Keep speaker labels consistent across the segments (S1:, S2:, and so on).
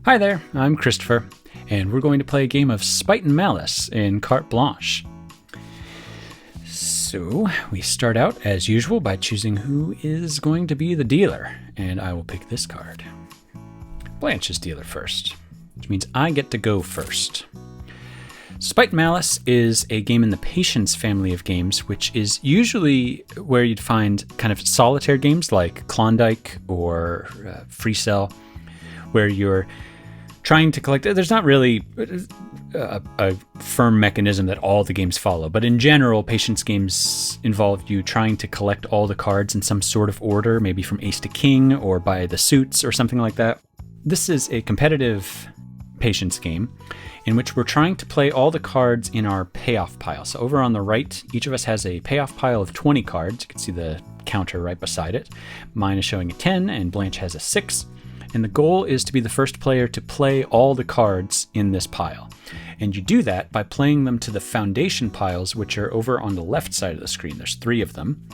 S1: Hi there, I'm Christopher, and we're going to play a game of Spite Malice in Carte Blanche. So, we start out, as usual, by choosing who is going to be the dealer, and I will pick this card. Blanche is dealer first, which means I get to go first. Spite Malice is a game in the Patience family of games, which is usually where you'd find kind of solitaire games like Klondike or Free Cell, where you're trying to collect. There's not really a firm mechanism that all the games follow, but in general, Patience games involve you trying to collect all the cards in some sort of order, maybe from ace to king or by the suits or something like that. This is a competitive Patience game in which we're trying to play all the cards in our payoff pile. So over on the right, each of us has a payoff pile of 20 cards. You can see the counter right beside it. Mine is showing a 10 and Blanche has a 6. And the goal is to be the first player to play all the cards in this pile. And you do that by playing them to the foundation piles, which are over on the left side of the screen. There's 3 of them.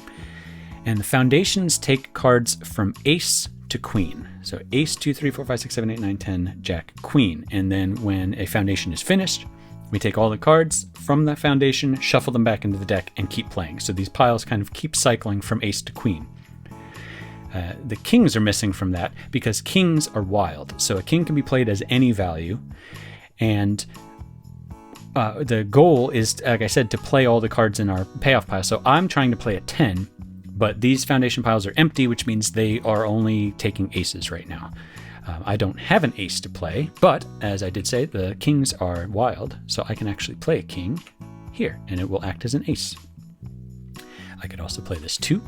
S1: And the foundations take cards from ace to queen. So ace, 2, 3, 4, 5, 6, 7, 8, 9, 10, jack, queen. And then when a foundation is finished, we take all the cards from that foundation, shuffle them back into the deck, and keep playing. So these piles kind of keep cycling from ace to queen. The kings are missing from that because kings are wild. So a king can be played as any value. And the goal is, like I said, to play all the cards in our payoff pile. So I'm trying to play a 10, but these foundation piles are empty, which means they are only taking aces right now. I don't have an ace to play, but as I did say, the kings are wild. So I can actually play a king here, and it will act as an ace. I could also play this 2.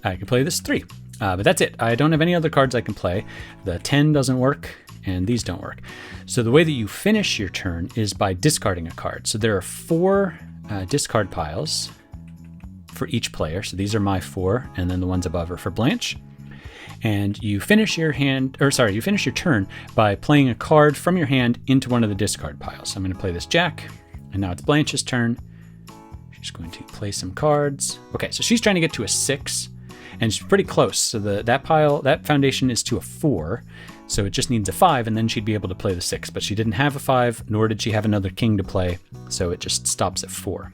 S1: I could play this 3. But that's it. I don't have any other cards I can play. The 10 doesn't work, and these don't work. So the way that you finish your turn is by discarding a card. So there are 4 discard piles for each player. So these are my 4, and then the ones above are for Blanche. And you finish your turn by playing a card from your hand into one of the discard piles. So I'm going to play this jack, and now it's Blanche's turn. She's going to play some cards. Okay, so she's trying to get to a 6. And she's pretty close. So that foundation is to a 4. So it just needs a 5, and then she'd be able to play the 6. But she didn't have a 5, nor did she have another king to play. So it just stops at 4.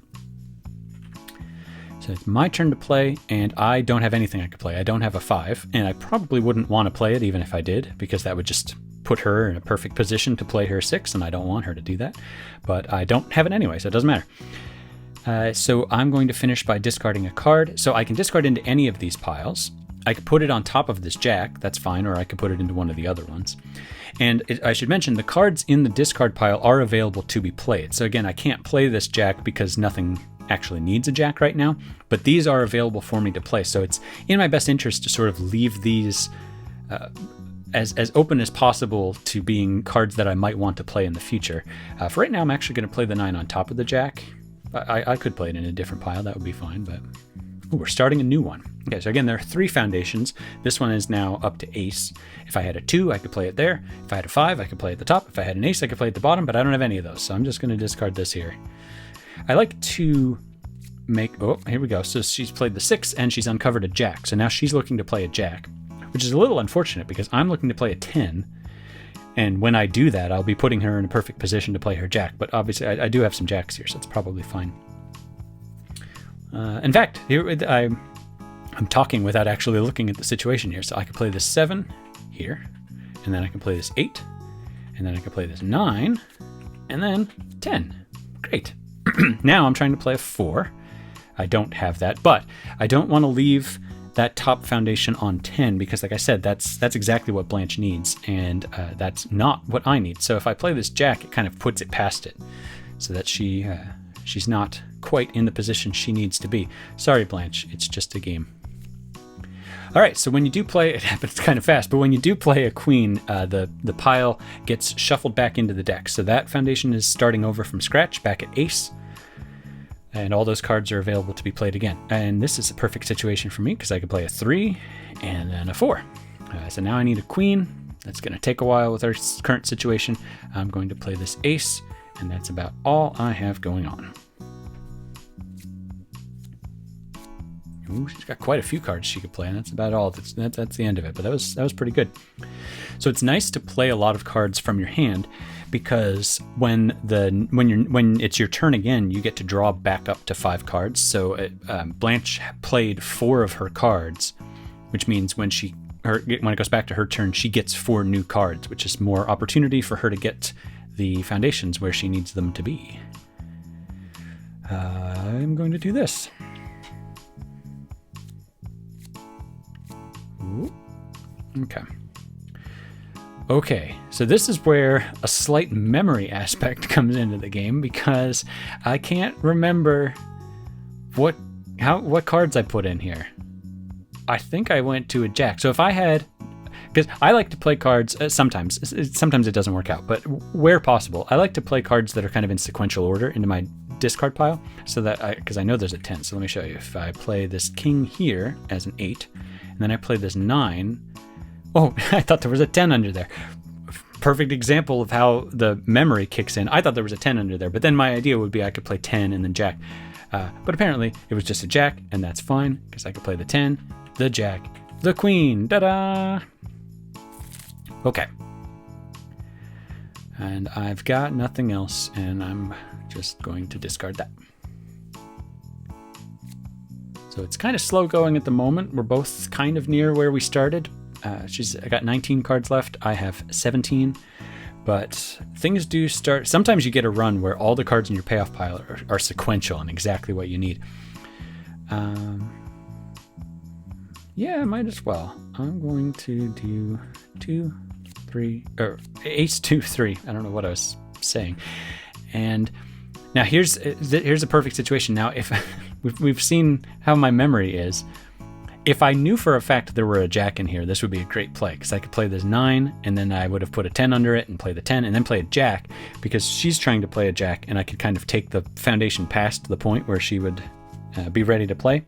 S1: So it's my turn to play, and I don't have anything I could play. I don't have a 5, and I probably wouldn't want to play it even if I did, because that would just put her in a perfect position to play her 6, and I don't want her to do that. But I don't have it anyway, so it doesn't matter. So I'm going to finish by discarding a card. So I can discard into any of these piles. I could put it on top of this jack, that's fine, or I could put it into one of the other ones. And I should mention, the cards in the discard pile are available to be played. So again, I can't play this jack because nothing actually needs a jack right now, but these are available for me to play. So it's in my best interest to sort of leave these as open as possible to being cards that I might want to play in the future. For right now, I'm actually going to play the 9 on top of the jack. I could play it in a different pile, that would be fine, but we're starting a new one. Okay, so again, there are 3 foundations. This one is now up to ace. If I had a 2, I could play it there. If I had a 5, I could play at the top. If I had an ace, I could play at the bottom, but I don't have any of those, so I'm just going to discard this here. I like to make, oh, here we go. So she's played the 6, and she's uncovered a jack. So now she's looking to play a jack, which is a little unfortunate because I'm looking to play a 10. And when I do that, I'll be putting her in a perfect position to play her jack. But obviously, I do have some jacks here, so it's probably fine. In fact, here I'm talking without actually looking at the situation here. So I could play this 7 here, and then I can play this 8, and then I can play this 9, and then 10. Great. Now I'm trying to play a 4. I don't have that, but I don't want to leave that top foundation on 10 because, like I said, that's exactly what Blanche needs, and that's not what I need. So if I play this jack, it kind of puts it past it, so that she's not quite in the position she needs to be. Sorry, Blanche, it's just a game. All right, so when you do play, it happens kind of fast, but when you do play a queen, the pile gets shuffled back into the deck. So that foundation is starting over from scratch, back at ace. And all those cards are available to be played again. And this is a perfect situation for me because I can play a 3 and then a 4. So now I need a queen. That's going to take a while with our current situation. I'm going to play this ace, and that's about all I have going on. Ooh, she's got quite a few cards she could play, and that's about all. That's the end of it. But that was pretty good. So it's nice to play a lot of cards from your hand, because when it's your turn again, you get to draw back up to 5 cards. So Blanche played 4 of her cards, which means when it goes back to her turn, she gets 4 new cards, which is more opportunity for her to get the foundations where she needs them to be. I'm going to do this. Ooh. Okay, so this is where a slight memory aspect comes into the game, because I can't remember what cards I put in here. I think I went to a jack. So if I had, because I like to play cards, sometimes it doesn't work out, but where possible, I like to play cards that are kind of in sequential order into my discard pile, so that because I know there's a 10. So let me show you. If I play this king here as an 8, and then I play this 9, oh, I thought there was a 10 under there. Perfect example of how the memory kicks in. I thought there was a 10 under there, but then my idea would be I could play 10 and then jack. But apparently it was just a jack, and that's fine, because I could play the 10, the jack, the queen. Da-da! Okay. And I've got nothing else, and I'm just going to discard that. So it's kind of slow going at the moment. We're both kind of near where we started. I got 19 cards left. I have 17. But things do start. Sometimes you get a run where all the cards in your payoff pile are sequential and exactly what you need. Yeah, might as well. I'm going to do 2, 3, or ace 2, 3. I don't know what I was saying. And now here's a perfect situation. Now, if we've seen how my memory is. If I knew for a fact there were a jack in here, this would be a great play, because I could play this 9, and then I would have put a 10 under it and play the 10, and then play a jack, because she's trying to play a jack, and I could kind of take the foundation past the point where she would be ready to play.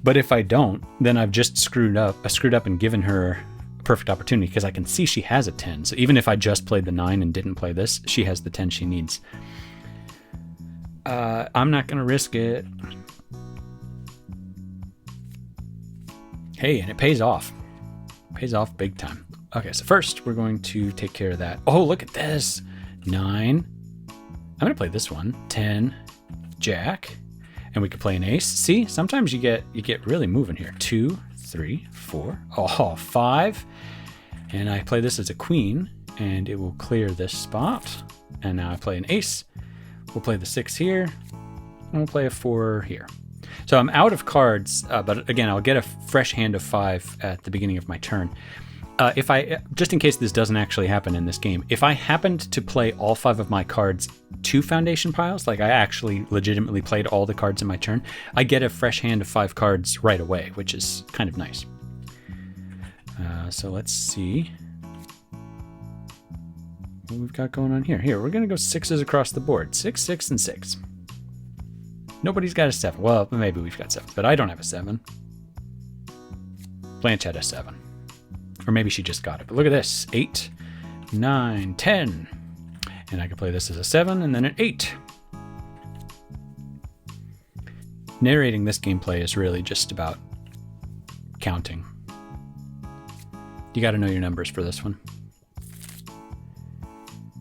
S1: But if I don't, then I've just screwed up and given her a perfect opportunity, because I can see she has a 10. So even if I just played the 9 and didn't play this, she has the 10 she needs. I'm not going to risk it. Hey, and it pays off. Pays off big time. Okay, so first we're going to take care of that. Oh, look at this. 9. I'm going to play this one. 10, jack, and we could play an ace. See, sometimes you get really moving here. 2, 3, 4. Oh, 5. And I play this as a queen, and it will clear this spot. And now I play an ace. We'll play the 6 here, and we'll play a 4 here. So I'm out of cards, but again, I'll get a fresh hand of 5 at the beginning of my turn. Just in case this doesn't actually happen in this game, if I happened to play all 5 of my cards to foundation piles, like I actually legitimately played all the cards in my turn, I get a fresh hand of 5 cards right away, which is kind of nice. So let's see what we've got going on here. Here, we're going to go 6s across the board. 6, 6, and 6. Nobody's got a 7. Well, maybe we've got 7, but I don't have a 7. Blanche had a 7. Or maybe she just got it. But look at this. 8, 9, 10. And I can play this as a 7 and then an 8. Narrating this gameplay is really just about counting. You got to know your numbers for this one.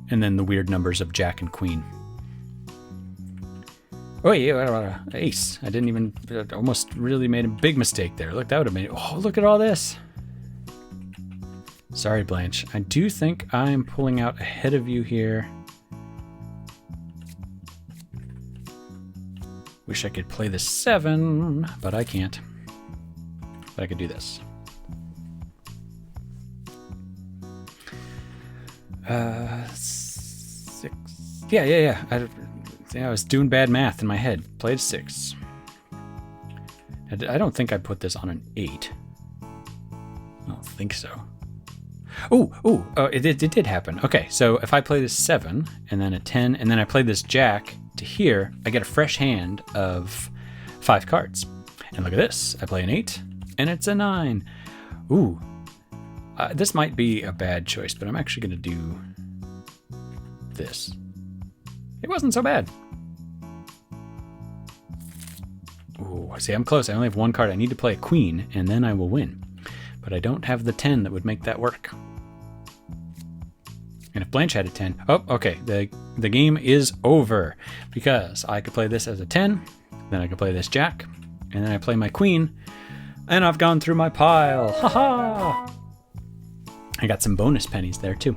S1: And then the weird numbers of jack and queen. Oh yeah, ace. I didn't even, almost really made a big mistake there. Look, that would have made it. Oh, look at all this. Sorry, Blanche. I do think I'm pulling out ahead of you here. Wish I could play the 7, but I can't. But I could do this. 6. Yeah. I was doing bad math in my head. Played 6. I don't think I put this on an 8. I don't think so. It did happen. Okay, so if I play this 7 and then a 10 and then I play this jack to here, I get a fresh hand of 5 cards. And look at this. I play an 8 and it's a 9. This might be a bad choice, but I'm actually going to do this. It wasn't so bad. see, I'm close. I only have one card. I need to play a queen, and then I will win. But I don't have the 10 that would make that work. And if Blanche had a 10... Oh, okay. The game is over. Because I could play this as a 10, then I could play this jack, and then I play my queen, and I've gone through my pile. Ha-ha! I got some bonus pennies there, too,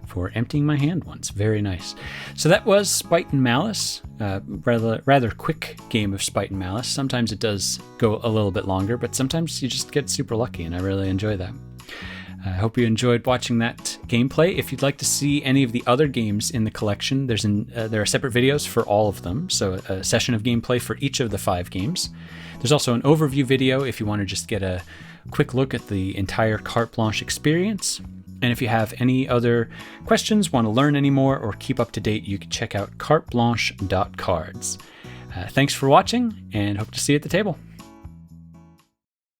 S1: for emptying my hand once. Very nice. So that was Spite and Malice. Rather quick game of Spite and Malice. Sometimes it does go a little bit longer, but sometimes you just get super lucky, and I really enjoy that. I hope you enjoyed watching that gameplay. If you'd like to see any of the other games in the collection, there are separate videos for all of them, so a session of gameplay for each of the 5 games. There's also an overview video if you want to just get a quick look at the entire Carte Blanche experience. And if you have any other questions, want to learn any more, or keep up to date, you can check out carteblanche.cards. Thanks for watching, and hope to see you at the table.